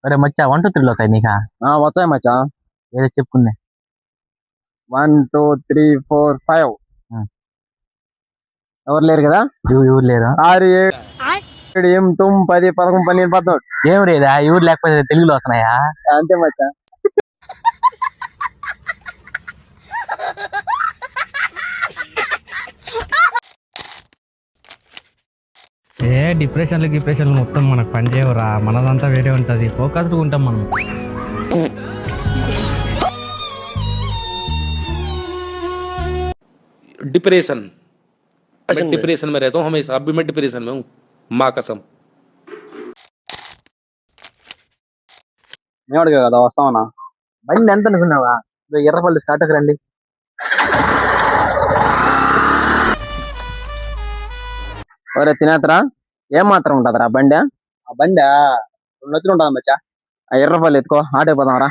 అరే మచ్చా 1 2 3 అవుతాయి నీకా వచ్చాయి మచ్చా. ఏదో చెప్పుకుందే 1 2 3 4 5. ఎవరు లేరు కదా? ఎవరు లేరు 6 7 8 9 10 11 12 13. ఏం లేదా ఎవరు లేకపోతే తెలుగులో వస్తున్నాయా? అంతే మచ్చా. డిప్రెషన్లు మొత్తం మనకు పని చేయవురా. మనదంతా వేరే ఉంటది, ఫోకస్డ్గా ఉంటాం మనం. डिप्रेशन मैं डिप्रेशन में रहता हूँ हमेशा. अब भी मैं डिप्रेशन में हूँ, माँ कसम. మేవాడిగా కదా వస్తామన్నా. బండి ఎంత అనుకున్నావా? ఎర్రపల్లి స్టార్ట్కి రండి. ఒరే తినేతరా, ఏం మాత్రం ఉంటదిరా బండి? ఆ బండి 2 లక్షలు ఉంటుంది మచ్చా. ఎర్రపల్లి ఎత్తుకో, ఆటో పోదాం రా.